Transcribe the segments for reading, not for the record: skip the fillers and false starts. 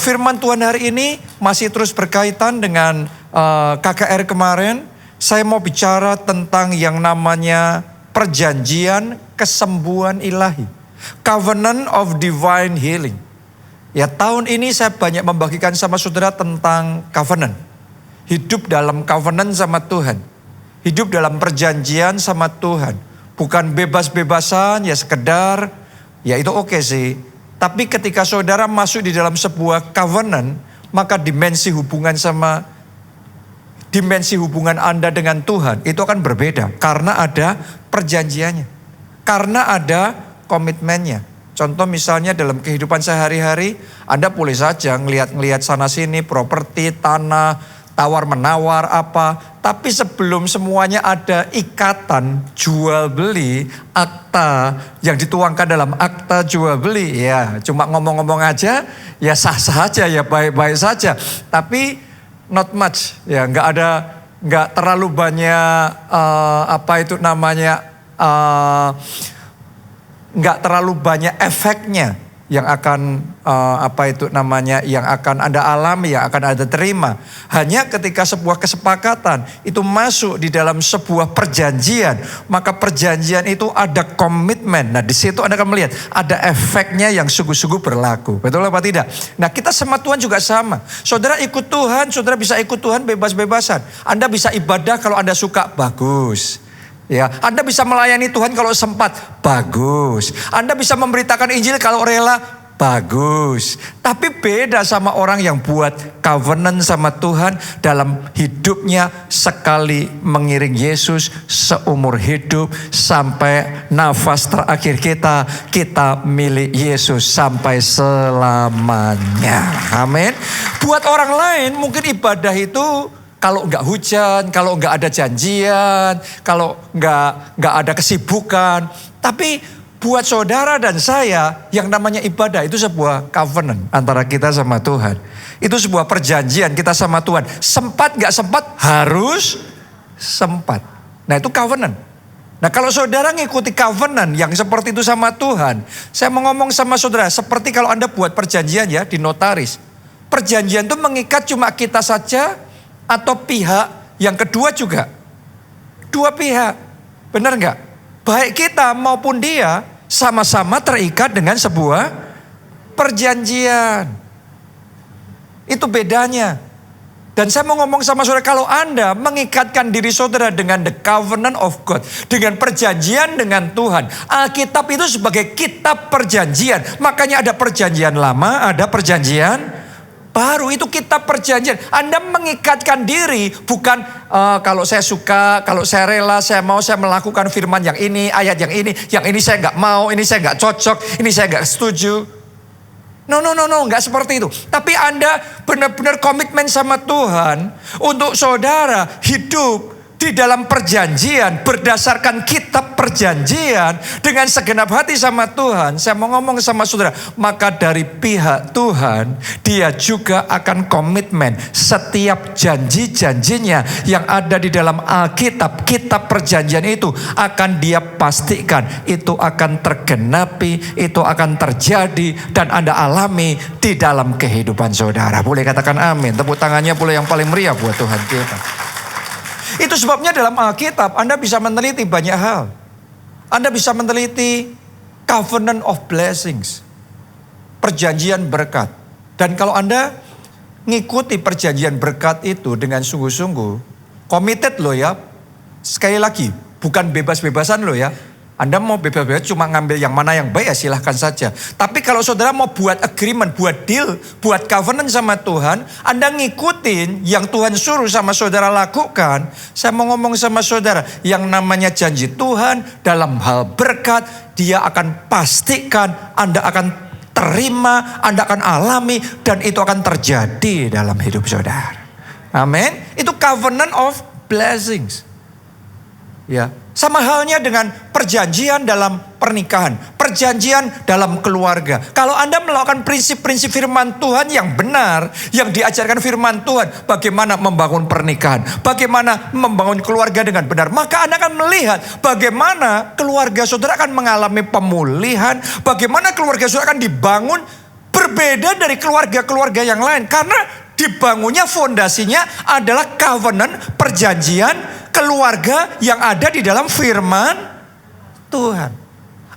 Firman Tuhan hari ini masih terus berkaitan dengan KKR kemarin. Saya mau bicara tentang yang namanya perjanjian kesembuhan ilahi. Covenant of Divine Healing. Ya, tahun ini saya banyak membagikan sama saudara tentang covenant. Hidup dalam covenant sama Tuhan. Hidup dalam perjanjian sama Tuhan. Bukan bebas-bebasan, ya sekedar, ya itu oke sih. Tapi ketika saudara masuk di dalam sebuah covenant, maka dimensi hubungan Anda dengan Tuhan itu akan berbeda. Karena ada perjanjiannya. Karena ada komitmennya. Contoh misalnya dalam kehidupan sehari-hari, Anda boleh saja ngelihat sana sini, properti, tanah, tawar-menawar apa. Tapi sebelum semuanya ada ikatan jual beli, akta yang dituangkan dalam akta jual beli, ya cuma ngomong-ngomong aja, ya sah-sah aja, ya baik-baik saja. Tapi not much, ya nggak terlalu banyak nggak terlalu banyak efeknya yang akan yang akan Anda alami, yang akan Anda terima. Hanya ketika sebuah kesepakatan itu masuk di dalam sebuah perjanjian, maka perjanjian itu ada komitmen. Nah, di situ Anda akan melihat ada efeknya yang sungguh-sungguh berlaku. Betul apa tidak? Nah, kita sama Tuhan juga sama. Saudara ikut Tuhan, saudara bisa ikut Tuhan bebas-bebasan. Anda bisa ibadah kalau Anda suka, bagus. Ya, Anda bisa melayani Tuhan kalau sempat, bagus. Anda bisa memberitakan Injil kalau rela, bagus. Tapi beda sama orang yang buat covenant sama Tuhan dalam hidupnya sekali mengiring Yesus seumur hidup sampai nafas terakhir kita milik Yesus sampai selamanya. Amin. Buat orang lain mungkin ibadah itu kalau nggak hujan, kalau nggak ada janjian, kalau nggak ada kesibukan. Tapi buat saudara dan saya, yang namanya ibadah itu sebuah covenant antara kita sama Tuhan. Itu sebuah perjanjian kita sama Tuhan. Sempat nggak sempat, harus sempat. Nah itu covenant. Nah kalau saudara ngikuti covenant yang seperti itu sama Tuhan, saya mau ngomong sama saudara, seperti kalau Anda buat perjanjian ya di notaris. Perjanjian itu mengikat cuma kita saja, atau pihak yang kedua juga. Dua pihak. Benar nggak? Baik kita maupun dia sama-sama terikat dengan sebuah perjanjian. Itu bedanya. Dan saya mau ngomong sama saudara, kalau Anda mengikatkan diri saudara dengan the covenant of God, dengan perjanjian dengan Tuhan. Alkitab itu sebagai kitab perjanjian. Makanya ada perjanjian lama, ada perjanjian baru. Itu kitab perjanjian. Anda mengikatkan diri bukan kalau saya suka, kalau saya rela, saya mau, saya melakukan firman yang ini, ayat yang ini saya nggak mau, ini saya nggak cocok, ini saya nggak setuju. No, nggak seperti itu. Tapi Anda benar-benar komitmen sama Tuhan untuk saudara hidup di dalam perjanjian berdasarkan kitab perjanjian dengan segenap hati sama Tuhan. Saya mau ngomong sama saudara, maka dari pihak Tuhan dia juga akan komitmen setiap janji-janjinya yang ada di dalam Alkitab, kitab perjanjian itu akan dia pastikan itu akan tergenapi, itu akan terjadi dan Anda alami di dalam kehidupan saudara. Boleh katakan amin. Tepuk tangannya boleh yang paling meriah buat Tuhan kita. Itu sebabnya dalam Alkitab Anda bisa meneliti banyak hal. Anda bisa meneliti covenant of blessings. Perjanjian berkat. Dan kalau Anda ngikuti perjanjian berkat itu dengan sungguh-sungguh, committed loh ya. Sekali lagi, bukan bebas-bebasan loh ya. Anda mau bebas-bebas cuma ngambil yang mana yang baik ya silahkan saja. Tapi kalau saudara mau buat agreement, buat deal, buat covenant sama Tuhan, Anda ngikutin yang Tuhan suruh sama saudara lakukan. Saya mau ngomong sama saudara, yang namanya janji Tuhan dalam hal berkat, dia akan pastikan Anda akan terima, Anda akan alami, dan itu akan terjadi dalam hidup saudara. Amin. Itu covenant of blessings. Ya, sama halnya dengan perjanjian dalam pernikahan, perjanjian dalam keluarga. Kalau Anda melakukan prinsip-prinsip firman Tuhan yang benar, yang diajarkan firman Tuhan, bagaimana membangun pernikahan, bagaimana membangun keluarga dengan benar, maka Anda akan melihat bagaimana keluarga saudara akan mengalami pemulihan, bagaimana keluarga saudara akan dibangun Berbeda dari keluarga-keluarga yang lain. Karena dibangunnya fondasinya adalah covenant, perjanjian, keluarga yang ada di dalam firman Tuhan.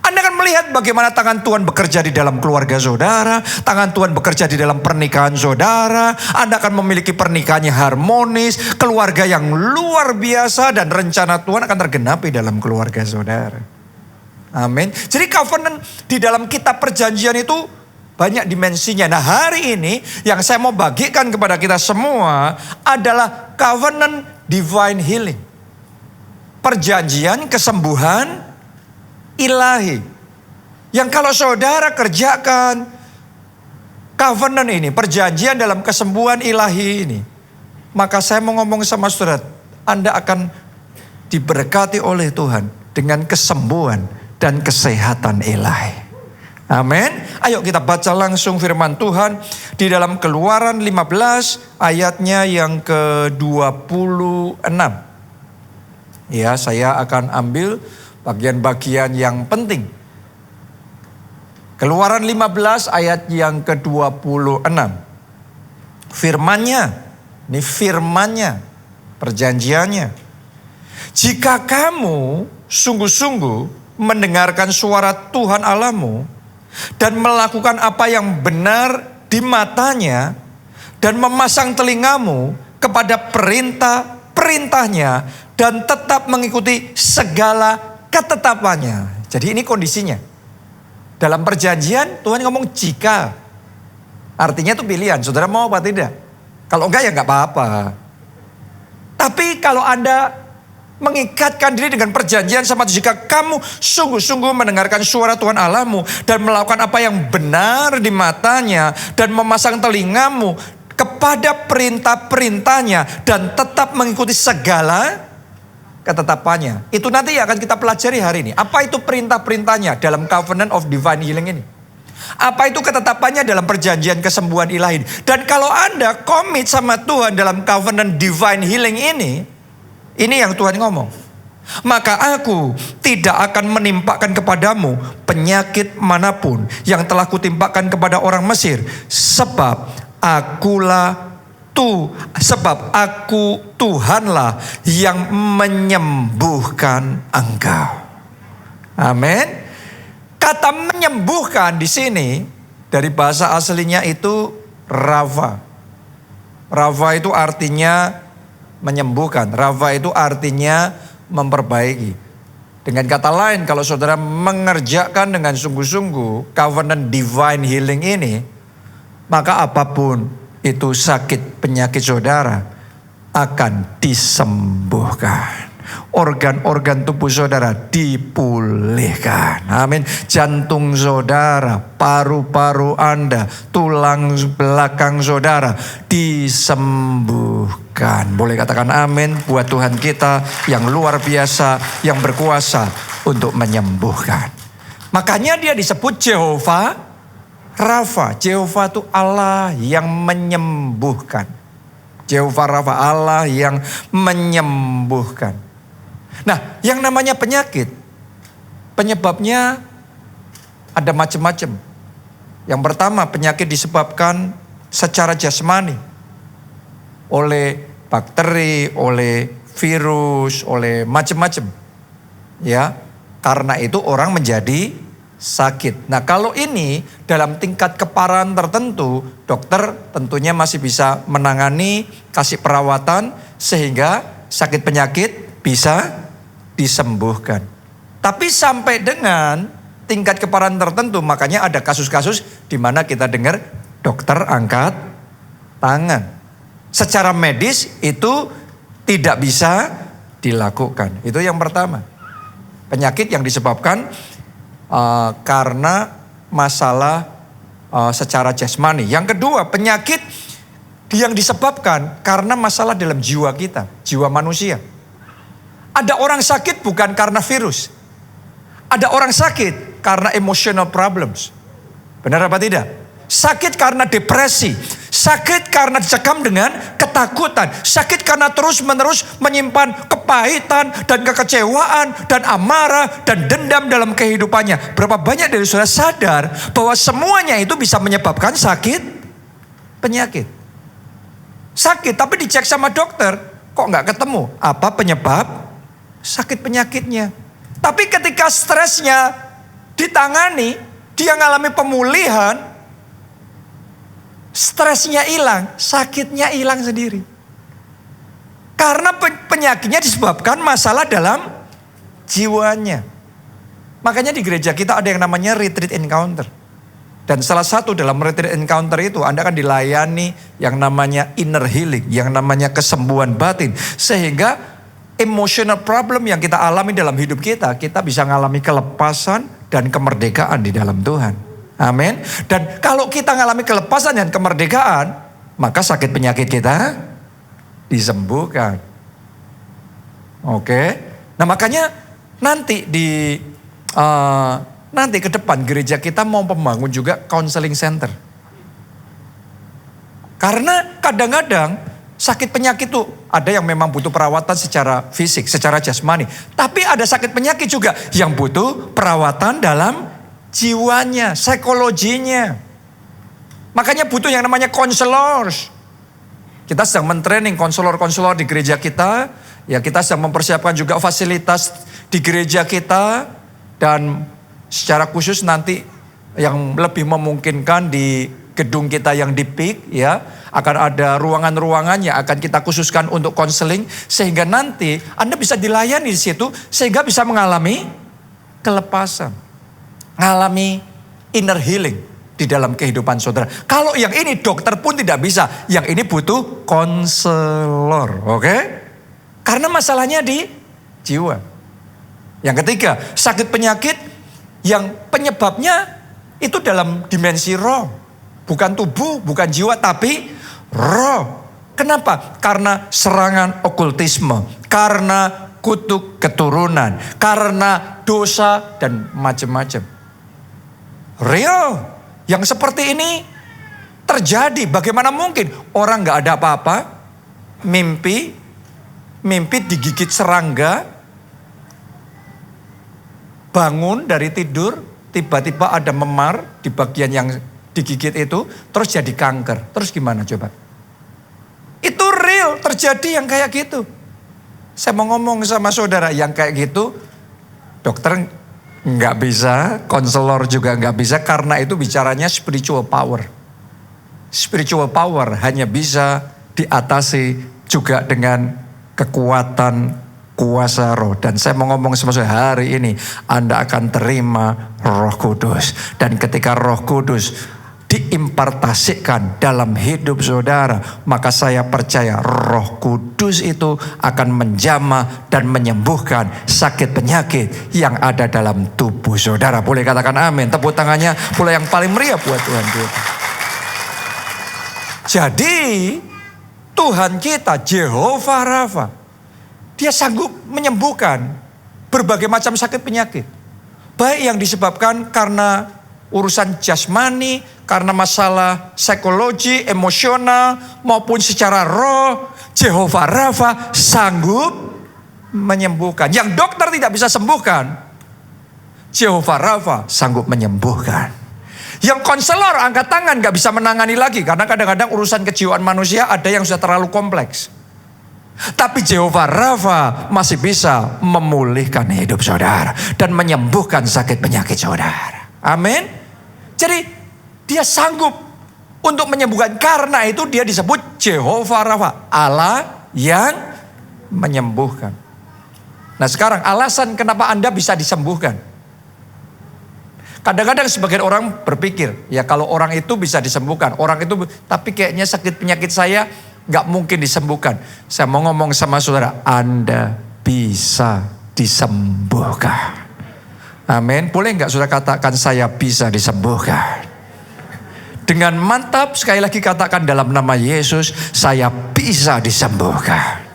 Anda akan melihat bagaimana tangan Tuhan bekerja di dalam keluarga saudara. Tangan Tuhan bekerja di dalam pernikahan saudara. Anda akan memiliki pernikahannya harmonis. Keluarga yang luar biasa. Dan rencana Tuhan akan tergenapi dalam keluarga saudara. Amin. Jadi covenant di dalam kitab perjanjian itu banyak dimensinya. Nah, hari ini yang saya mau bagikan kepada kita semua adalah covenant divine healing. Perjanjian kesembuhan ilahi. Yang kalau saudara kerjakan covenant ini, perjanjian dalam kesembuhan ilahi ini, maka saya mau ngomong sama saudara, Anda akan diberkati oleh Tuhan dengan kesembuhan dan kesehatan ilahi. Amin. Ayo kita baca langsung firman Tuhan di dalam Keluaran 15 ayatnya yang ke-26. Ya, saya akan ambil bagian-bagian yang penting. Keluaran 15 ayat yang ke-26. Firmannya, ini firmannya, perjanjiannya. Jika kamu sungguh-sungguh mendengarkan suara Tuhan Allahmu dan melakukan apa yang benar di matanya dan memasang telingamu kepada perintah-perintahnya dan tetap mengikuti segala ketetapannya. Jadi ini kondisinya. Dalam perjanjian Tuhan ngomong jika. Artinya itu pilihan. Saudara mau apa tidak? Kalau enggak ya enggak apa-apa. Tapi kalau Anda mengikatkan diri dengan perjanjian sama jika kamu sungguh-sungguh mendengarkan suara Tuhan Allahmu dan melakukan apa yang benar di matanya dan memasang telingamu kepada perintah-perintahnya dan tetap mengikuti segala ketetapannya. Itu nanti akan kita pelajari hari ini. Apa itu perintah-perintahnya dalam covenant of divine healing ini? Apa itu ketetapannya dalam perjanjian kesembuhan ilahi? Dan kalau Anda komit sama Tuhan dalam covenant divine healing ini yang Tuhan ngomong. Maka aku tidak akan menimpakan kepadamu penyakit manapun yang telah kutimpakan kepada orang Mesir. Sebab aku Tuhanlah yang menyembuhkan engkau. Amin. Kata menyembuhkan di sini dari bahasa aslinya itu Rafa. Rafa itu artinya menyembuhkan. Rafa itu artinya memperbaiki. Dengan kata lain, kalau saudara mengerjakan dengan sungguh-sungguh covenant divine healing ini, maka apapun itu sakit penyakit saudara akan disembuhkan. Organ-organ tubuh saudara dipulihkan. Amin. Jantung saudara, paru-paru Anda, tulang belakang saudara disembuhkan. Boleh katakan amin buat Tuhan kita yang luar biasa, yang berkuasa untuk menyembuhkan. Makanya dia disebut Jehovah Rafa. Jehovah itu Allah yang menyembuhkan. Jehovah Rafa, Allah yang menyembuhkan. Nah, yang namanya penyakit, penyebabnya ada macam-macam. Yang pertama, penyakit disebabkan secara jasmani. Oleh bakteri, oleh virus, oleh macam-macam. Ya, karena itu orang menjadi sakit. Nah, kalau ini dalam tingkat keparahan tertentu, dokter tentunya masih bisa menangani, kasih perawatan sehingga sakit penyakit bisa disembuhkan. Tapi sampai dengan tingkat keparahan tertentu, makanya ada kasus-kasus di mana kita dengar dokter angkat tangan. Secara medis itu tidak bisa dilakukan. Itu yang pertama. Penyakit yang disebabkan karena masalah secara jasmani. Yang kedua, penyakit yang disebabkan karena masalah dalam jiwa kita, jiwa manusia. Ada orang sakit bukan karena virus. Ada orang sakit karena emotional problems. Benar apa tidak? sakit karena depresi, sakit karena dicekam dengan ketakutan, sakit karena terus-menerus menyimpan kepahitan dan kekecewaan dan amarah dan dendam dalam kehidupannya. Berapa banyak dari saudara sadar bahwa semuanya itu bisa menyebabkan sakit penyakit. Sakit tapi dicek sama dokter, kok nggak ketemu apa penyebab sakit penyakitnya. Tapi ketika stresnya ditangani, dia ngalami pemulihan, stresnya hilang, sakitnya hilang sendiri. Karena penyakitnya disebabkan masalah dalam jiwanya. Makanya di gereja kita ada yang namanya retreat encounter. Dan salah satu dalam retreat encounter itu Anda akan dilayani yang namanya inner healing, yang namanya kesembuhan batin. Sehingga emotional problem yang kita alami dalam hidup kita, kita bisa mengalami kelepasan dan kemerdekaan di dalam Tuhan. Amin. Dan kalau kita mengalami kelepasan dan kemerdekaan, maka sakit penyakit kita disembuhkan. Oke. Nah makanya nanti nanti ke depan gereja kita mau membangun juga counseling center. Karena kadang-kadang sakit penyakit itu ada yang memang butuh perawatan secara fisik, secara jasmani. Tapi ada sakit penyakit juga yang butuh perawatan dalam jiwanya, psikologinya. Makanya butuh yang namanya counselors. Kita sedang mentraining konselor-konselor di gereja kita. Ya kita sedang mempersiapkan juga fasilitas di gereja kita. Dan secara khusus nanti yang lebih memungkinkan di gedung kita yang di PIK ya. Akan ada ruangan-ruangan yang akan kita khususkan untuk konseling. Sehingga nanti Anda bisa dilayani di situ. Sehingga bisa mengalami kelepasan. Mengalami inner healing di dalam kehidupan saudara. Kalau yang ini dokter pun tidak bisa. Yang ini butuh konselor. Oke? Karena masalahnya di jiwa. Yang ketiga, sakit penyakit yang penyebabnya itu dalam dimensi roh. Bukan tubuh, bukan jiwa, tapi roh. Kenapa? Karena serangan okultisme. Karena kutuk keturunan. Karena dosa dan macam-macam. Real. Yang seperti ini terjadi. Bagaimana mungkin orang gak ada apa-apa. Mimpi digigit serangga. Bangun dari tidur. Tiba-tiba ada memar di bagian yang digigit itu. Terus jadi kanker. Terus gimana coba? Itu real. Terjadi yang kayak gitu. Saya mau ngomong sama saudara yang kayak gitu. Dokter nggak bisa, konselor juga nggak bisa karena itu bicaranya spiritual power. Spiritual power hanya bisa diatasi juga dengan kekuatan kuasa roh. Dan saya mau ngomong sama saudara hari ini Anda akan terima Roh Kudus. Dan ketika Roh Kudus diimpartasikan dalam hidup saudara, maka saya percaya Roh Kudus itu akan menjamah dan menyembuhkan sakit penyakit yang ada dalam tubuh saudara. Boleh katakan amin. Tepuk tangannya boleh yang paling meriah buat Tuhan kita. Jadi Tuhan kita Jehovah Rafa, Dia sanggup menyembuhkan berbagai macam sakit penyakit. Baik yang disebabkan karena urusan jasmani, karena masalah psikologi, emosional, maupun secara roh, Jehovah Rafa sanggup menyembuhkan. Yang dokter tidak bisa sembuhkan, Jehovah Rafa sanggup menyembuhkan. Yang konselor angkat tangan gak bisa menangani lagi, karena kadang-kadang urusan kejiwaan manusia ada yang sudah terlalu kompleks. Tapi Jehovah Rafa masih bisa memulihkan hidup saudara dan menyembuhkan sakit penyakit saudara. Amin. Jadi dia sanggup untuk menyembuhkan. Karena itu dia disebut Jehovah Rafa, Allah yang menyembuhkan. Nah sekarang alasan kenapa Anda bisa disembuhkan. Kadang-kadang sebagian orang berpikir, ya kalau orang itu bisa disembuhkan, orang itu, tapi kayaknya sakit penyakit saya gak mungkin disembuhkan. Saya mau ngomong sama saudara, Anda bisa disembuhkan. Amin. Boleh gak saudara katakan saya bisa disembuhkan? Dengan mantap sekali lagi katakan dalam nama Yesus, saya bisa disembuhkan.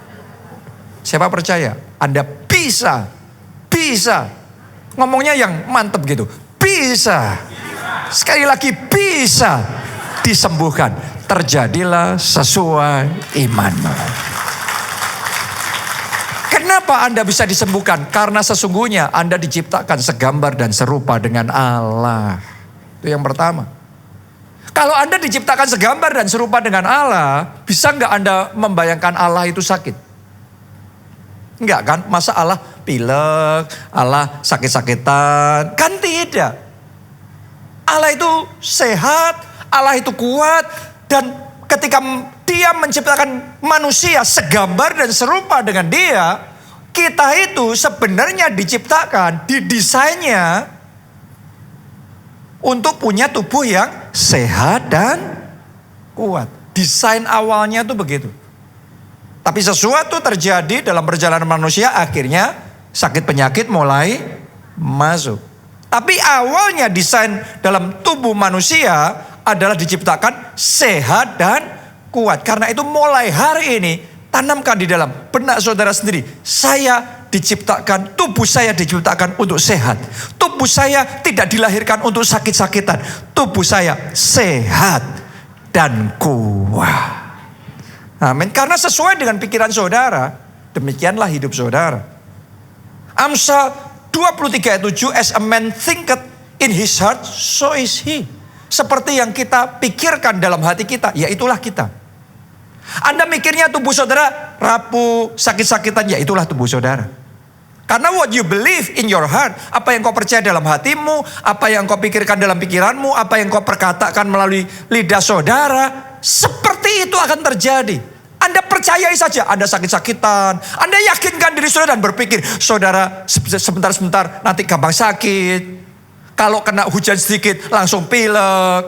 Siapa percaya? Anda bisa. Ngomongnya yang mantap gitu. Bisa. Sekali lagi bisa. disembuhkan. Terjadilah sesuai imanmu. Kenapa Anda bisa disembuhkan? Karena sesungguhnya Anda diciptakan segambar dan serupa dengan Allah. Itu yang pertama. Kalau Anda diciptakan segambar dan serupa dengan Allah, bisa nggak Anda membayangkan Allah itu sakit? Enggak kan? Masa Allah pilek, Allah sakit-sakitan? Kan tidak. Allah itu sehat, Allah itu kuat, dan ketika Dia menciptakan manusia segambar dan serupa dengan Dia, kita itu sebenarnya diciptakan, didesainnya untuk punya tubuh yang sehat dan kuat. Desain awalnya tuh begitu. Tapi sesuatu terjadi dalam perjalanan manusia, akhirnya sakit penyakit mulai masuk. Tapi awalnya desain dalam tubuh manusia adalah diciptakan sehat dan kuat. Karena itu mulai hari ini tanamkan di dalam benak saudara sendiri. Saya diciptakan, tubuh saya diciptakan untuk sehat. Tubuh saya tidak dilahirkan untuk sakit-sakitan. Tubuh saya sehat dan kuat. Amin. Karena sesuai dengan pikiran saudara, demikianlah hidup saudara. Amsal 23 ayat 7, as a man thinketh in his heart, so is he. Seperti yang kita pikirkan dalam hati kita, ya itulah kita. Anda mikirnya tubuh saudara rapuh, sakit-sakitan, ya itulah tubuh saudara. Karena what you believe in your heart, apa yang kau percaya dalam hatimu, apa yang kau pikirkan dalam pikiranmu, apa yang kau perkatakan melalui lidah saudara, seperti itu akan terjadi. Anda percayai saja, Anda sakit-sakitan, Anda yakinkan diri saudara dan berpikir, saudara sebentar-sebentar nanti gampang sakit. Kalau kena hujan sedikit langsung pilek.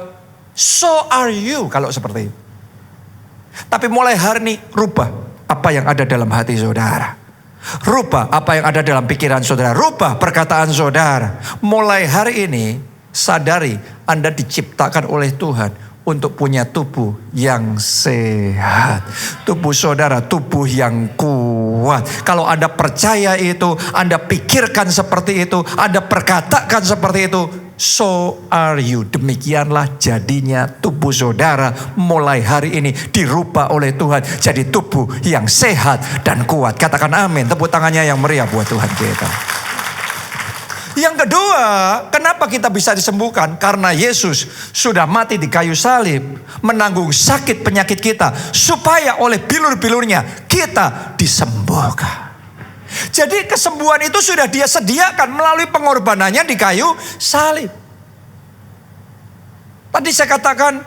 So are you kalau seperti itu. Tapi mulai hari ini rubah apa yang ada dalam hati saudara. Rubah apa yang ada dalam pikiran saudara. Rubah perkataan saudara. Mulai hari ini sadari Anda diciptakan oleh Tuhan untuk punya tubuh yang sehat. Tubuh saudara, tubuh yang kuat. Kalau Anda percaya itu, Anda pikirkan seperti itu, Anda perkatakan seperti itu, so are you. Demikianlah jadinya tubuh saudara mulai hari ini dirubah oleh Tuhan jadi tubuh yang sehat dan kuat. Katakan amin. Tepuk tangannya yang meriah buat Tuhan kita. Yang kedua, kenapa kita bisa disembuhkan? Karena Yesus sudah mati di kayu salib, menanggung sakit penyakit kita, supaya oleh bilur-bilurnya kita disembuhkan. Jadi kesembuhan itu sudah Dia sediakan melalui pengorbanannya di kayu salib. Tadi saya katakan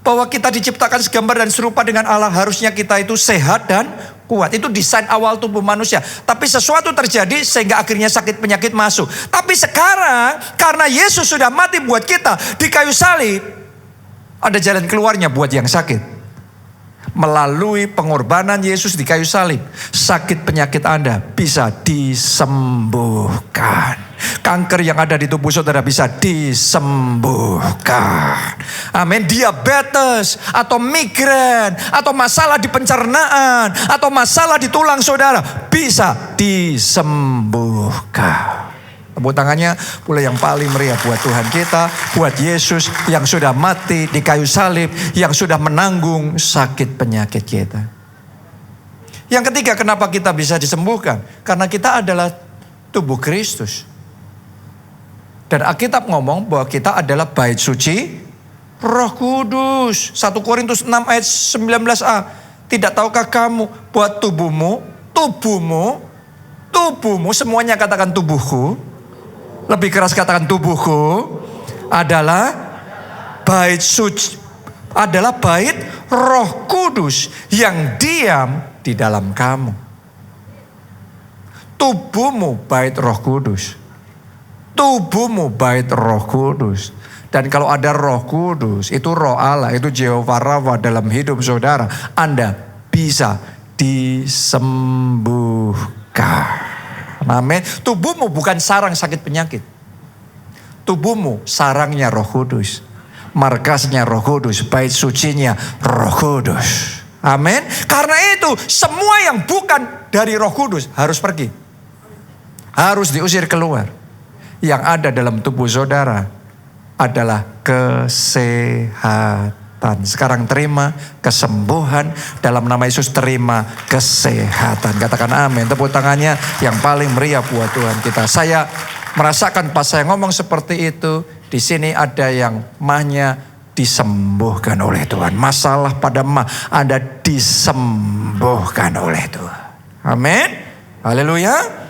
bahwa kita diciptakan segambar dan serupa dengan Allah, harusnya kita itu sehat dan kuat. Itu desain awal tubuh manusia. Tapi sesuatu terjadi sehingga akhirnya sakit penyakit masuk. Tapi sekarang karena Yesus sudah mati buat kita di kayu salib, ada jalan keluarnya buat yang sakit. Melalui pengorbanan Yesus di kayu salib, sakit penyakit Anda bisa disembuhkan. Kanker yang ada di tubuh saudara bisa disembuhkan. Amin. Diabetes atau migrain atau masalah di pencernaan atau masalah di tulang saudara bisa disembuhkan. Tepuk tangannya pula yang paling meriah buat Tuhan kita, buat Yesus yang sudah mati di kayu salib, yang sudah menanggung sakit penyakit kita. Yang ketiga, kenapa kita bisa disembuhkan? Karena kita adalah tubuh Kristus. Dan Alkitab ngomong bahwa kita adalah bait suci Roh Kudus. 1 Korintus 6 ayat 19a. Tidak tahukah kamu buat tubuhmu, semuanya katakan tubuhku. Lebih keras katakan tubuhku adalah bait suci, adalah bait Roh Kudus yang diam di dalam kamu. Tubuhmu bait Roh Kudus. Tubuhmu bait Roh Kudus. Dan kalau ada Roh Kudus, itu Roh Allah, itu Jehovah Rafa dalam hidup saudara, Anda bisa disembuhkan. Amin. Tubuhmu bukan sarang sakit penyakit. Tubuhmu sarangnya Roh Kudus. Markasnya Roh Kudus, bait sucinya Roh Kudus. Amin. Karena itu semua yang bukan dari Roh Kudus harus pergi. Harus diusir keluar. Yang ada dalam tubuh saudara adalah kesehatan. kesehatan. Sekarang terima kesembuhan. Dalam nama Yesus terima kesehatan. Katakan amin. Tepuk tangannya yang paling meriah buat Tuhan kita. Saya merasakan pas saya ngomong seperti itu. Di sini ada yang mahnya disembuhkan oleh Tuhan. Masalah pada mah Anda disembuhkan oleh Tuhan. Amin. Haleluya.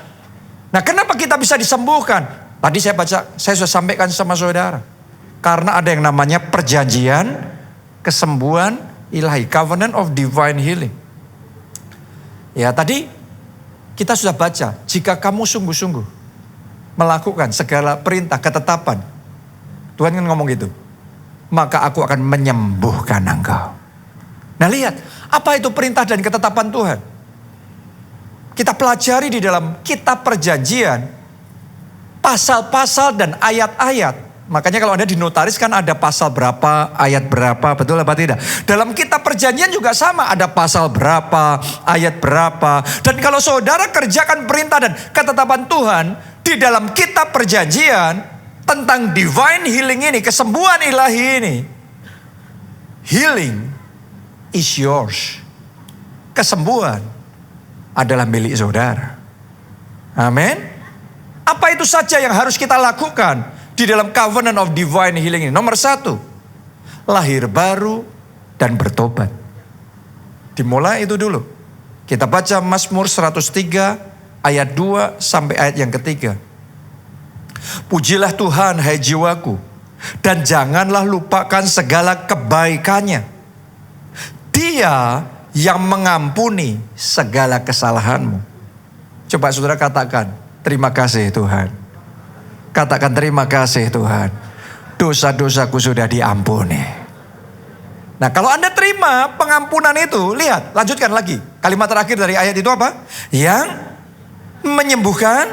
Nah, kenapa kita bisa disembuhkan? Tadi saya sudah sampaikan sama saudara. Karena ada yang namanya perjanjian kesembuhan ilahi. Covenant of divine healing. Ya, tadi kita sudah baca. Jika kamu sungguh-sungguh melakukan segala perintah ketetapan. Tuhan kan ngomong gitu. Maka aku akan menyembuhkan engkau. Nah, lihat. Apa itu perintah dan ketetapan Tuhan? Kita pelajari di dalam kitab perjanjian. Pasal-pasal dan ayat-ayat. Makanya kalau Anda di notaris kan ada pasal berapa, ayat berapa, betul apa tidak? Dalam kitab perjanjian juga sama, ada pasal berapa, ayat berapa. Dan kalau saudara kerjakan perintah dan ketetapan Tuhan di dalam kitab perjanjian tentang divine healing ini, kesembuhan ilahi ini. Healing is yours. Kesembuhan adalah milik saudara. Amin. Apa itu saja yang harus kita lakukan di dalam covenant of divine healing ini? Nomor 1, lahir baru dan bertobat. Dimulai itu dulu. Kita baca Mazmur 103 ayat 2 sampai ayat yang ketiga. Pujilah Tuhan hai jiwaku, dan janganlah lupakan segala kebaikannya. Dia yang mengampuni segala kesalahanmu. Coba saudara katakan, terima kasih Tuhan. Katakan terima kasih Tuhan. Dosa-dosaku sudah diampuni. Nah, kalau Anda terima pengampunan itu, lihat, lanjutkan lagi. Kalimat terakhir dari ayat itu apa? Yang menyembuhkan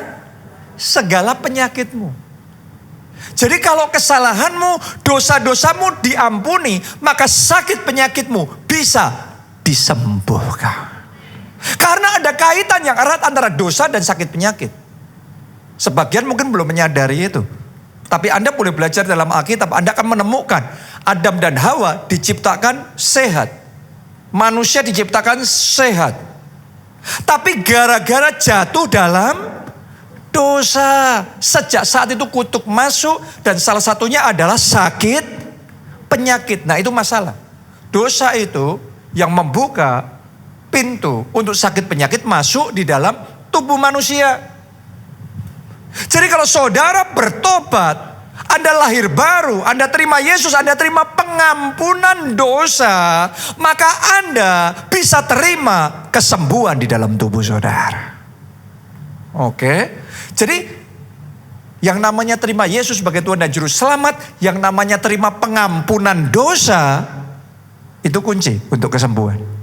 segala penyakitmu. Jadi kalau kesalahanmu, dosa-dosamu diampuni, maka sakit penyakitmu bisa disembuhkan. Karena ada kaitan yang erat antara dosa dan sakit penyakit. Sebagian mungkin belum menyadari itu. Tapi Anda boleh belajar dalam Alkitab. Anda akan menemukan Adam dan Hawa diciptakan sehat. Manusia diciptakan sehat. Tapi gara-gara jatuh dalam dosa. Sejak saat itu kutuk masuk. Dan salah satunya adalah sakit penyakit. Nah, itu masalah. Dosa itu yang membuka pintu untuk sakit penyakit masuk di dalam tubuh manusia. Jadi kalau saudara bertobat, Anda lahir baru, Anda terima Yesus, Anda terima pengampunan dosa, maka Anda bisa terima kesembuhan di dalam tubuh saudara. Oke, jadi yang namanya terima Yesus sebagai Tuhan dan Juru Selamat, yang namanya terima pengampunan dosa, itu kunci untuk kesembuhan.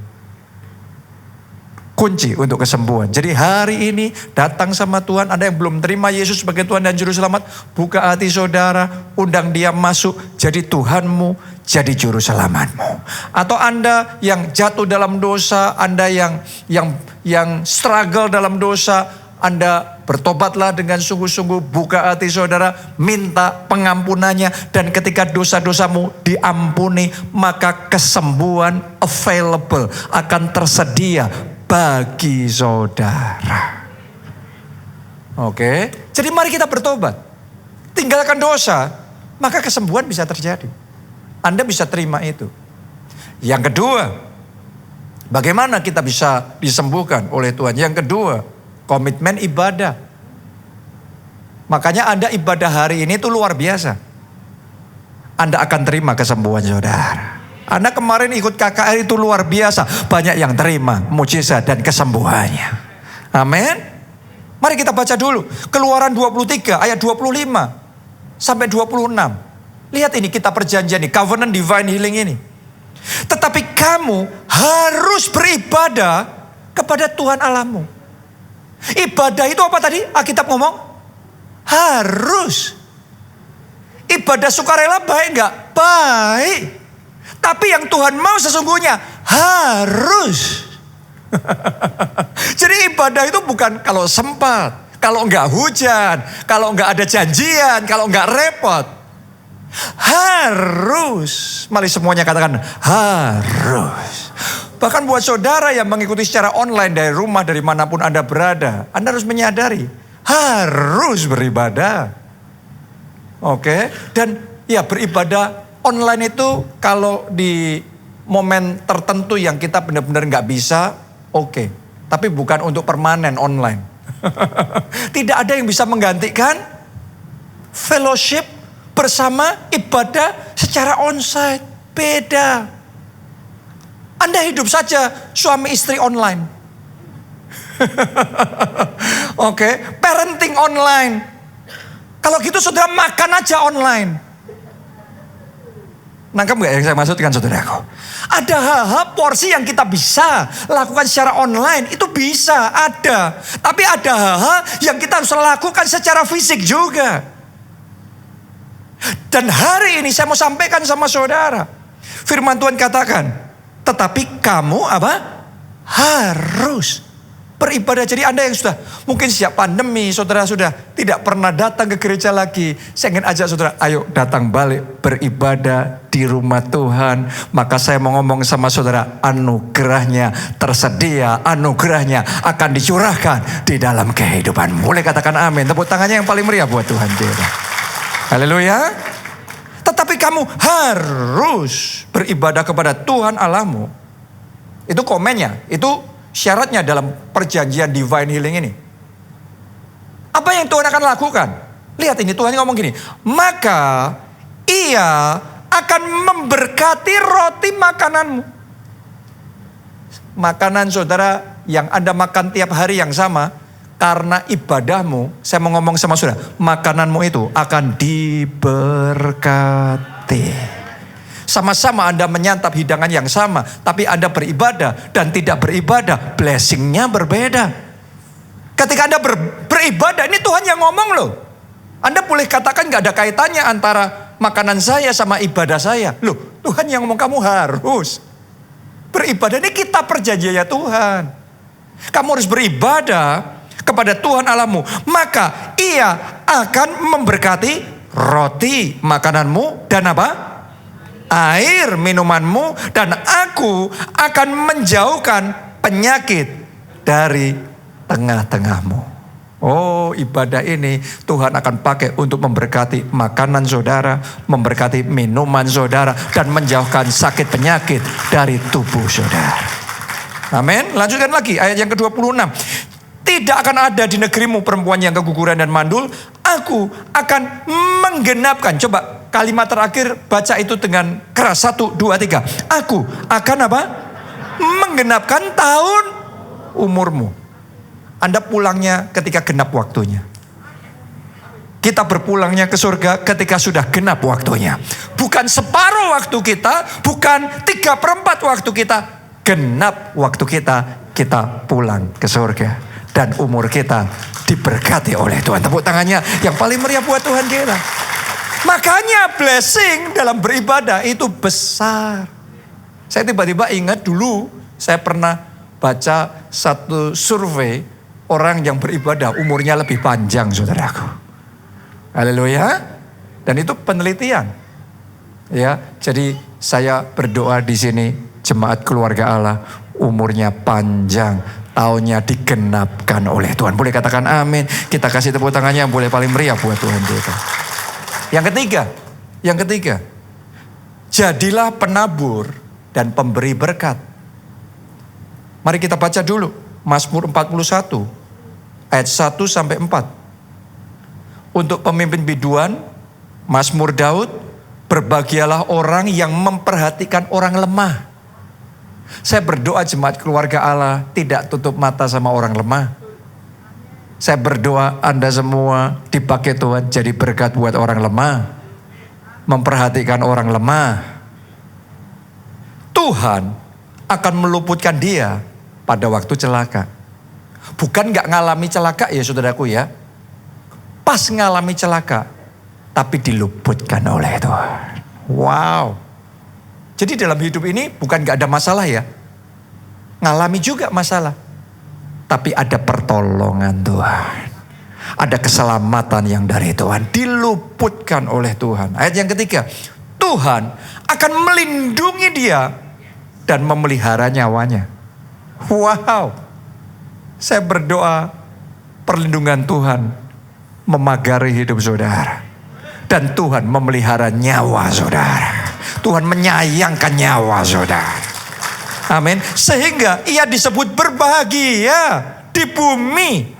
Kunci untuk kesembuhan. Jadi hari ini datang sama Tuhan. Ada yang belum terima Yesus sebagai Tuhan dan Juru Selamat. Buka hati saudara. Undang dia masuk. Jadi Tuhanmu. Jadi Juru Selamatmu. Atau Anda yang jatuh dalam dosa. Anda yang struggle dalam dosa. Anda bertobatlah dengan sungguh-sungguh. Buka hati saudara. Minta pengampunannya. Dan ketika dosa-dosamu diampuni. Maka kesembuhan available. Akan tersedia bagi saudara. Oke. Jadi mari kita bertobat. Tinggalkan dosa. Maka kesembuhan bisa terjadi. Anda bisa terima itu. Yang kedua. Bagaimana kita bisa disembuhkan oleh Tuhan. Yang kedua. Komitmen ibadah. Makanya Anda ibadah hari ini itu luar biasa. Anda akan terima kesembuhan saudara. Anda kemarin ikut KKR itu luar biasa. Banyak yang terima mujizat dan kesembuhannya. Amin. Mari kita baca dulu. Keluaran 23 ayat 25 sampai 26. Lihat ini kitab perjanjian ini. Covenant divine healing ini. Tetapi kamu harus beribadah kepada Tuhan Allahmu. Ibadah itu apa tadi? Alkitab ngomong. Harus. Ibadah sukarela baik enggak? Baik. Tapi yang Tuhan mau sesungguhnya harus. Jadi ibadah itu bukan kalau sempat, kalau enggak hujan, kalau enggak ada janjian, kalau enggak repot. Harus. Mari semuanya katakan harus. Bahkan buat saudara yang mengikuti secara online dari rumah, dari manapun Anda berada, Anda harus menyadari harus beribadah. Oke. Dan ya, beribadah online itu kalau di momen tertentu yang kita benar-benar nggak bisa, oke. Tapi bukan untuk permanen online. Tidak ada yang bisa menggantikan fellowship bersama ibadah secara onsite. Beda. Anda hidup saja suami istri online. Oke, parenting online. Kalau gitu saudara makan aja online. Nangkep gak yang saya maksudkan saudaraku? Ada hal-hal porsi yang kita bisa lakukan secara online. Itu bisa, ada. Tapi ada hal-hal yang kita harus lakukan secara fisik juga. Dan hari ini saya mau sampaikan sama saudara. Firman Tuhan katakan, tetapi kamu apa? Harus beribadah. Jadi Anda yang sudah mungkin sejak pandemi, saudara sudah tidak pernah datang ke gereja lagi. Saya ingin ajak saudara, ayo datang balik beribadah di rumah Tuhan. Maka saya mau ngomong sama saudara, anugerahnya tersedia, anugerahnya akan dicurahkan di dalam kehidupan. Boleh katakan amin. Tepuk tangannya yang paling meriah buat Tuhan kita. Haleluya. Tetapi kamu harus beribadah kepada Tuhan Allahmu. Itu komennya, itu syaratnya dalam perjanjian divine healing ini. Apa yang Tuhan akan lakukan? Lihat ini, Tuhan ngomong gini. Maka ia akan memberkati roti makananmu. Makanan saudara yang Anda makan tiap hari yang sama. Karena ibadahmu, saya mau ngomong sama saudara, makananmu itu akan diberkati. Sama-sama Anda menyantap hidangan yang sama, tapi Anda beribadah dan tidak beribadah, blessingnya berbeda. Ketika Anda beribadah, ini Tuhan yang ngomong loh. Anda boleh katakan gak ada kaitannya antara makanan saya sama ibadah saya. Loh, Tuhan yang ngomong kamu harus beribadah. Ini kita perjanjiannya Tuhan. Kamu harus beribadah kepada Tuhan Allahmu, maka ia akan memberkati roti makananmu dan apa? Air minumanmu, dan aku akan menjauhkan penyakit dari tengah-tengahmu. Oh, ibadah ini Tuhan akan pakai untuk memberkati makanan saudara, memberkati minuman saudara, dan menjauhkan sakit penyakit dari tubuh saudara. Amin. Lanjutkan lagi ayat yang ke-26. Tidak akan ada di negerimu perempuan yang keguguran dan mandul. Aku akan menggenapkan. Coba kalimat terakhir baca itu dengan keras. 1, 2, 3. Aku akan apa? Menggenapkan tahun umurmu. Anda pulangnya ketika genap waktunya. Kita berpulangnya ke surga ketika sudah genap waktunya. Bukan separuh waktu kita. Bukan 3/4 waktu kita. Genap waktu kita. Kita pulang ke surga. Dan umur kita diberkati oleh Tuhan. Tepuk tangannya yang paling meriah buat Tuhan kita. Makanya blessing dalam beribadah itu besar. Saya tiba-tiba ingat dulu saya pernah baca satu survei orang yang beribadah umurnya lebih panjang, saudaraku. Haleluya. Dan itu penelitian. Ya, jadi saya berdoa di sini, jemaat keluarga Allah umurnya panjang, tahunnya digenapkan oleh Tuhan. Boleh katakan amin. Kita kasih tepuk tangannya yang boleh paling meriah buat Tuhan kita. Yang ketiga, jadilah penabur dan pemberi berkat. Mari kita baca dulu Mazmur 41 ayat 1 sampai 4. Untuk pemimpin biduan, Mazmur Daud, berbahagialah orang yang memperhatikan orang lemah. Saya berdoa jemaat keluarga Allah tidak tutup mata sama orang lemah. Saya berdoa Anda semua dipakai Tuhan jadi berkat buat orang lemah. Memperhatikan orang lemah. Tuhan akan meluputkan dia pada waktu celaka. Bukan gak ngalami celaka ya saudaraku ya. Pas ngalami celaka, tapi diluputkan oleh Tuhan. Wow. Jadi dalam hidup ini bukan gak ada masalah ya. Ngalami juga masalah. Tapi ada pertolongan Tuhan. Ada keselamatan yang dari Tuhan, diluputkan oleh Tuhan. Ayat yang ketiga, Tuhan akan melindungi dia dan memelihara nyawanya. Wow, saya berdoa perlindungan Tuhan memagari hidup saudara. Dan Tuhan memelihara nyawa saudara. Tuhan menyayangkan nyawa saudara. Amin. Sehingga ia disebut berbahagia di bumi.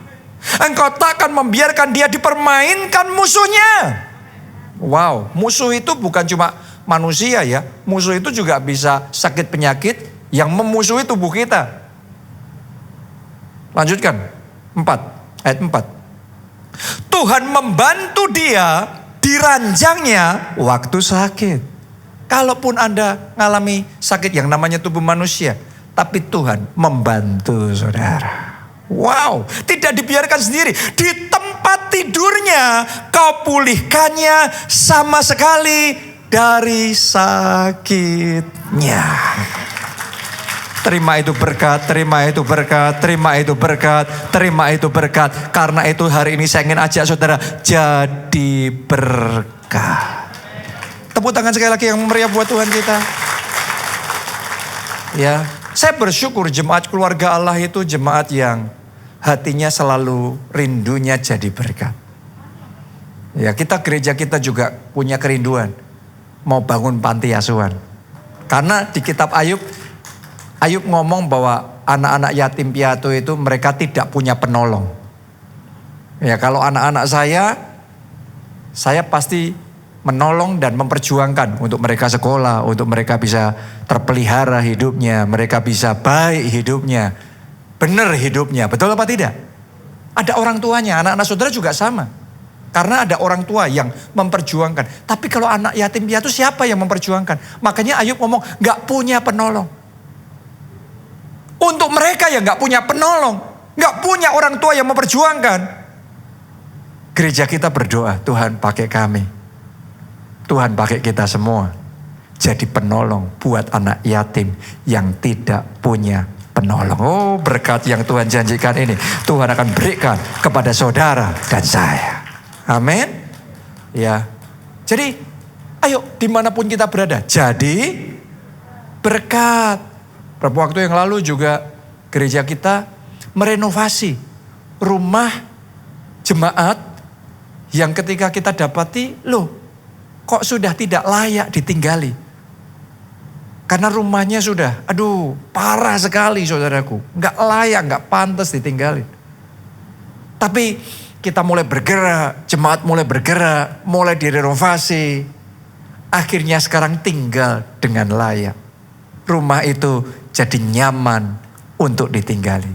Engkau takkan membiarkan dia dipermainkan musuhnya. Wow, musuh itu bukan cuma manusia ya. Musuh itu juga bisa sakit penyakit yang memusuhi tubuh kita. Lanjutkan. Ayat 4. Tuhan membantu dia di ranjangnya waktu sakit. Kalaupun Anda mengalami sakit yang namanya tubuh manusia, tapi Tuhan membantu saudara. Wow, tidak dibiarkan sendiri. Di tempat tidurnya kau pulihkannya sama sekali dari sakitnya. Terima itu berkat, terima itu berkat, terima itu berkat, terima itu berkat. Karena itu hari ini saya ingin ajak saudara jadi berkat. Tepuk tangan sekali lagi yang meriah buat Tuhan kita. Ya, saya bersyukur jemaat keluarga Allah itu jemaat yang hatinya selalu rindunya jadi berkat. Ya, gereja kita juga punya kerinduan mau bangun panti asuhan. Karena di kitab Ayub ngomong bahwa anak-anak yatim piatu itu mereka tidak punya penolong. Ya, kalau anak-anak saya pasti menolong dan memperjuangkan untuk mereka sekolah, untuk mereka bisa terpelihara hidupnya, mereka bisa baik hidupnya, benar hidupnya. Betul apa tidak? Ada orang tuanya, anak-anak saudara juga sama. Karena ada orang tua yang memperjuangkan. Tapi kalau anak yatim piatu siapa yang memperjuangkan? Makanya Ayub ngomong gak punya penolong. Untuk mereka yang gak punya penolong, gak punya orang tua yang memperjuangkan, gereja kita berdoa, Tuhan pakai kami. Tuhan pakai kita semua. Jadi penolong buat anak yatim yang tidak punya penolong. Oh, berkat yang Tuhan janjikan ini Tuhan akan berikan kepada saudara dan saya. Amin. Ya. Jadi ayo dimanapun kita berada, jadi berkat. Beberapa waktu yang lalu juga gereja kita merenovasi rumah jemaat yang ketika kita dapati, loh kok sudah tidak layak ditinggali. Karena rumahnya sudah, parah sekali saudaraku. Gak layak, gak pantas ditinggali. Tapi kita mulai bergerak, jemaat mulai bergerak, mulai direnovasi. Akhirnya sekarang tinggal dengan layak. Rumah itu jadi nyaman untuk ditinggali.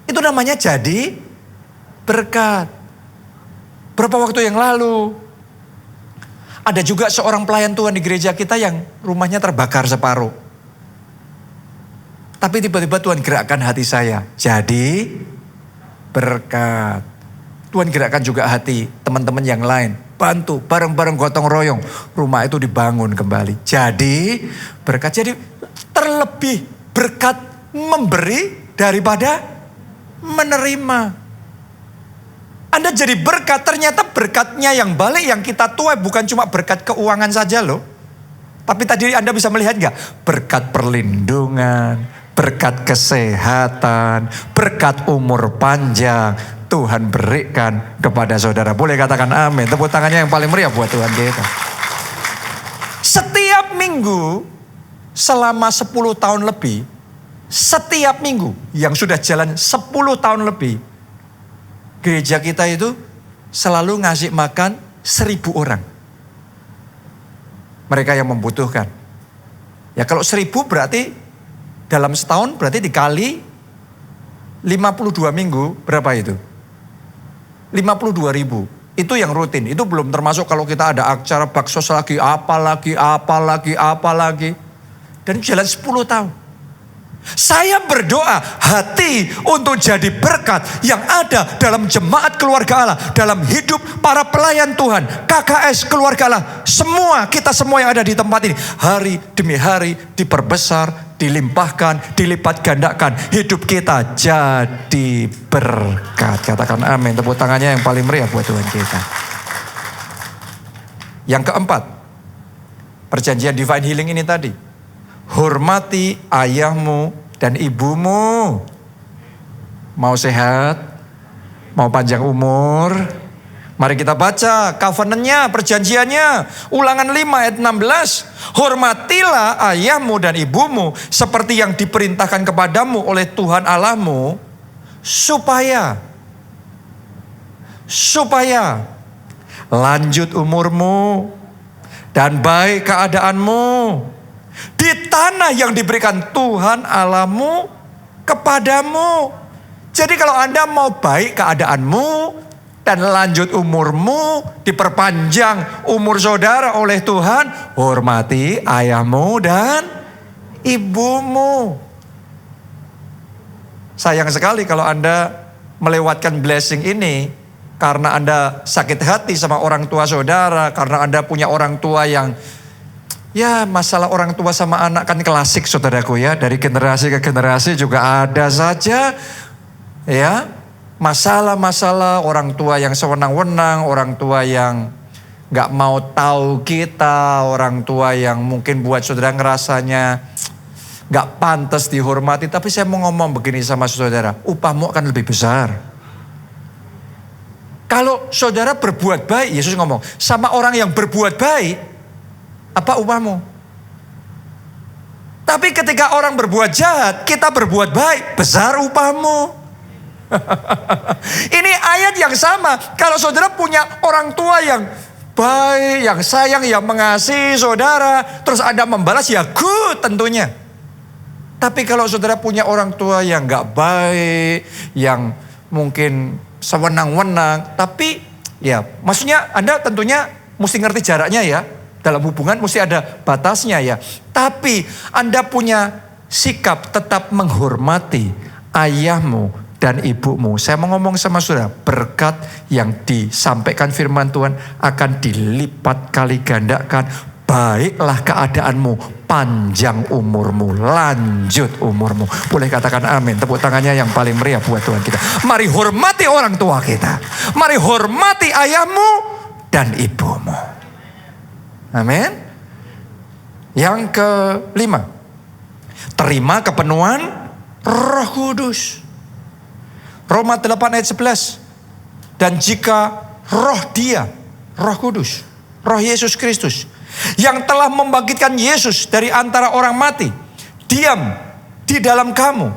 Itu namanya jadi berkat. Berapa waktu yang lalu, ada juga seorang pelayan Tuhan di gereja kita yang rumahnya terbakar separuh. Tapi tiba-tiba Tuhan gerakkan hati saya. Jadi berkat. Tuhan gerakkan juga hati teman-teman yang lain. Bantu bareng-bareng gotong royong. Rumah itu dibangun kembali. Jadi berkat. Jadi terlebih berkat memberi daripada menerima. Anda jadi berkat, ternyata berkatnya yang balik yang kita tuai bukan cuma berkat keuangan saja loh. Tapi tadi Anda bisa melihat gak? Berkat perlindungan, berkat kesehatan, berkat umur panjang. Tuhan berikan kepada saudara. Boleh katakan amin. Tepuk tangannya yang paling meriah buat Tuhan kita. Setiap minggu selama 10 tahun lebih, setiap minggu yang sudah jalan 10 tahun lebih, gereja kita itu selalu ngasih makan 1.000 orang. Mereka yang membutuhkan. Ya kalau 1.000 berarti dalam setahun berarti dikali 52 minggu berapa itu? 52.000. Itu yang rutin. Itu belum termasuk kalau kita ada acara baksos lagi, apa lagi. Dan jalan 10 tahun. Saya berdoa hati untuk jadi berkat yang ada dalam jemaat keluarga Allah, dalam hidup para pelayan Tuhan, KKS keluarga Allah, semua kita semua yang ada di tempat ini, hari demi hari diperbesar, dilimpahkan, dilipat gandakan, hidup kita jadi berkat. Katakan amin, tepuk tangannya yang paling meriah buat Tuhan kita. Yang keempat, perjanjian divine healing ini tadi. Hormati ayahmu dan ibumu. Mau sehat? Mau panjang umur? Mari kita baca covenantnya, perjanjiannya. Ulangan 5 ayat 16. Hormatilah ayahmu dan ibumu seperti yang diperintahkan kepadamu oleh Tuhan Allahmu. Supaya lanjut umurmu dan baik keadaanmu di tanah yang diberikan Tuhan Allahmu kepadamu. Jadi kalau Anda mau baik keadaanmu dan lanjut umurmu, diperpanjang umur saudara oleh Tuhan, hormati ayahmu dan ibumu. Sayang sekali kalau Anda melewatkan blessing ini karena Anda sakit hati sama orang tua saudara, karena Anda punya orang tua yang, ya masalah orang tua sama anak kan klasik saudaraku ya. Dari generasi ke generasi juga ada saja ya. Masalah-masalah orang tua yang sewenang-wenang, orang tua yang gak mau tahu kita, orang tua yang mungkin buat saudara ngerasanya gak pantas dihormati. Tapi saya mau ngomong begini sama saudara, upahmu akan lebih besar. Kalau saudara berbuat baik, Yesus ngomong, sama orang yang berbuat baik, apa upahmu? Tapi ketika orang berbuat jahat, kita berbuat baik, besar upahmu. Ini ayat yang sama. Kalau saudara punya orang tua yang baik, yang sayang, yang mengasihi saudara, terus Anda membalas, ya good tentunya. Tapi kalau saudara punya orang tua yang gak baik, yang mungkin sewenang-wenang, tapi ya maksudnya Anda tentunya mesti ngerti jaraknya ya. Dalam hubungan mesti ada batasnya ya. Tapi Anda punya sikap tetap menghormati ayahmu dan ibumu. Saya mau ngomong sama saudara, berkat yang disampaikan firman Tuhan akan dilipat kali gandakan. Baiklah keadaanmu, panjang umurmu, lanjut umurmu. Boleh katakan amin. Tepuk tangannya yang paling meriah buat Tuhan kita. Mari hormati orang tua kita. Mari hormati ayahmu dan ibumu. Amin. Yang kelima, terima kepenuhan Roh Kudus. Roma 8 ayat 11. Dan jika roh Dia, Roh Kudus, Roh Yesus Kristus, yang telah membangkitkan Yesus dari antara orang mati, diam di dalam kamu,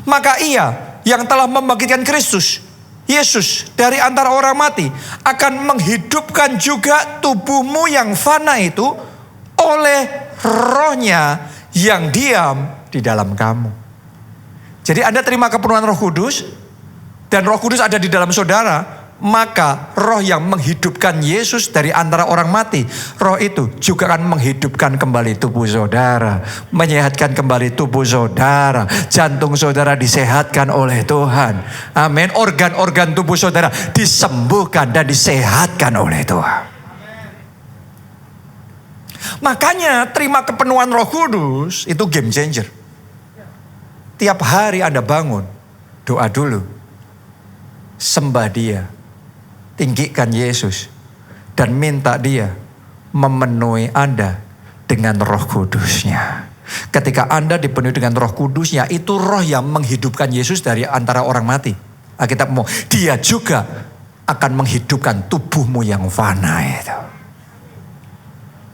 maka Ia yang telah membangkitkan Kristus, Yesus dari antara orang mati, akan menghidupkan juga tubuhmu yang fana itu oleh Roh-Nya yang diam di dalam kamu. Jadi Anda terima kepenuhan Roh Kudus, dan Roh Kudus ada di dalam saudara, maka roh yang menghidupkan Yesus dari antara orang mati, roh itu juga akan menghidupkan kembali tubuh saudara, menyehatkan kembali tubuh saudara, jantung saudara disehatkan oleh Tuhan. Amin. Organ-organ tubuh saudara disembuhkan dan disehatkan oleh Tuhan. Makanya terima kepenuhan Roh Kudus itu game changer. Tiap hari Anda bangun, doa dulu. Sembah Dia, tinggikan Yesus, dan minta Dia memenuhi Anda dengan Roh Kudus-Nya. Ketika Anda dipenuhi dengan Roh Kudus-Nya, itu roh yang menghidupkan Yesus dari antara orang mati. Alkitab mau, Dia juga akan menghidupkan tubuhmu yang fana itu.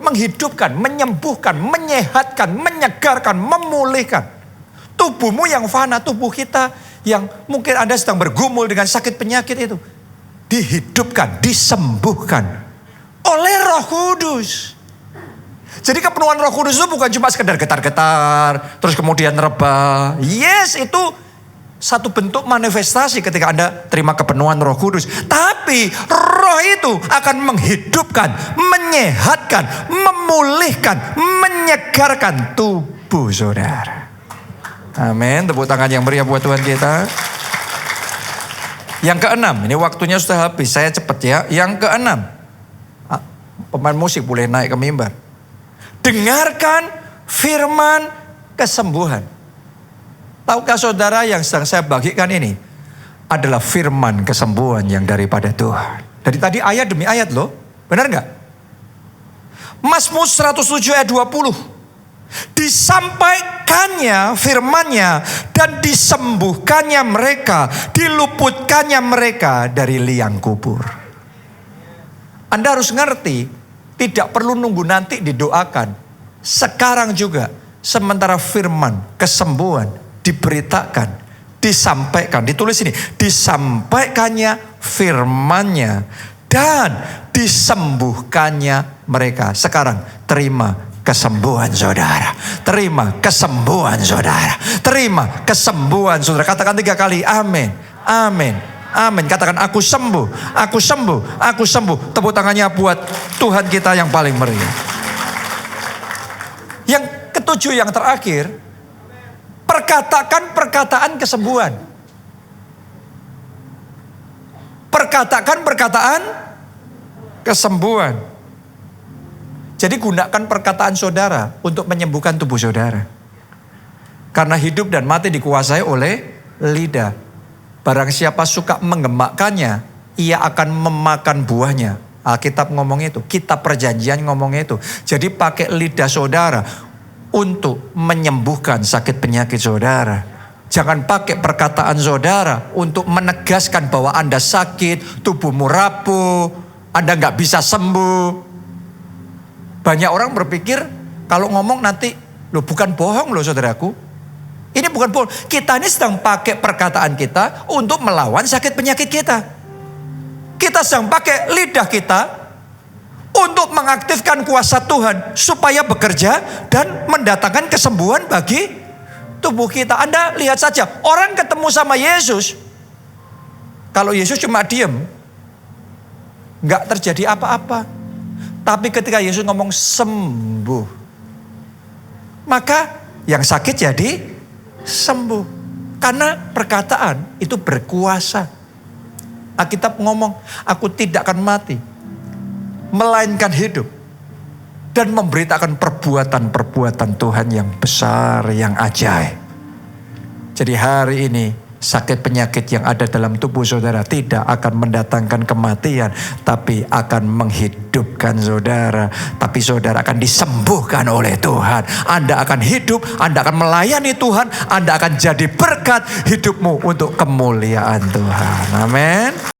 Menghidupkan, menyembuhkan, menyehatkan, menyegarkan, memulihkan. Tubuhmu yang fana, tubuh kita yang mungkin Anda sedang bergumul dengan sakit penyakit itu, dihidupkan, disembuhkan oleh Roh Kudus. Jadi kepenuhan Roh Kudus itu bukan cuma sekedar getar-getar, terus kemudian reba. Yes, itu satu bentuk manifestasi ketika Anda terima kepenuhan Roh Kudus. Tapi roh itu akan menghidupkan, menyehatkan, memulihkan, menyegarkan tubuh saudara. Amin. Tepuk tangan yang meriah buat Tuhan kita. Yang keenam, ini waktunya sudah habis, saya cepat ya. Yang keenam, pemain musik boleh naik ke mimbar. Dengarkan firman kesembuhan. Tahukah saudara, yang sedang saya bagikan ini adalah firman kesembuhan yang daripada Tuhan. Dari tadi ayat demi ayat loh, benar nggak? Mazmur 107 ayat 20. Disampaikannya firmannya dan disembuhkannya mereka, diluputkannya mereka dari liang kubur. Anda harus ngerti, tidak perlu nunggu nanti didoakan. Sekarang juga, sementara firman kesembuhan diberitakan, disampaikan, ditulis ini, disampaikannya firmannya dan disembuhkannya mereka. Sekarang terima kesembuhan saudara. Terima kesembuhan saudara. Terima kesembuhan saudara. Katakan 3 kali, amin, amin, amin. Katakan, aku sembuh, aku sembuh, aku sembuh. Tepuk tangannya buat Tuhan kita yang paling meriah. Yang ketujuh, yang terakhir, perkatakan perkataan kesembuhan. Perkatakan perkataan kesembuhan. Jadi gunakan perkataan saudara untuk menyembuhkan tubuh saudara. Karena hidup dan mati dikuasai oleh lidah. Barang siapa suka menggemakkannya, ia akan memakan buahnya. Alkitab ngomong itu, kitab perjanjian ngomong itu. Jadi pakai lidah saudara untuk menyembuhkan sakit penyakit saudara. Jangan pakai perkataan saudara untuk menegaskan bahwa Anda sakit, tubuhmu rapuh, Anda nggak bisa sembuh. Banyak orang berpikir kalau ngomong nanti, loh bukan bohong loh saudaraku. Ini bukan bohong. Kita ini sedang pakai perkataan kita untuk melawan sakit penyakit kita. Kita sedang pakai lidah kita untuk mengaktifkan kuasa Tuhan supaya bekerja dan mendatangkan kesembuhan bagi tubuh kita. Anda lihat saja, orang ketemu sama Yesus, kalau Yesus cuma diem, nggak terjadi apa-apa. Tapi ketika Yesus ngomong sembuh, maka yang sakit jadi sembuh. Karena perkataan itu berkuasa. Alkitab ngomong, aku tidak akan mati, melainkan hidup dan memberitakan perbuatan-perbuatan Tuhan yang besar, yang ajaib. Jadi hari ini sakit penyakit yang ada dalam tubuh saudara tidak akan mendatangkan kematian, tapi akan menghidupkan saudara. Tapi saudara akan disembuhkan oleh Tuhan. Anda akan hidup, Anda akan melayani Tuhan, Anda akan jadi berkat hidupmu untuk kemuliaan Tuhan. Amin.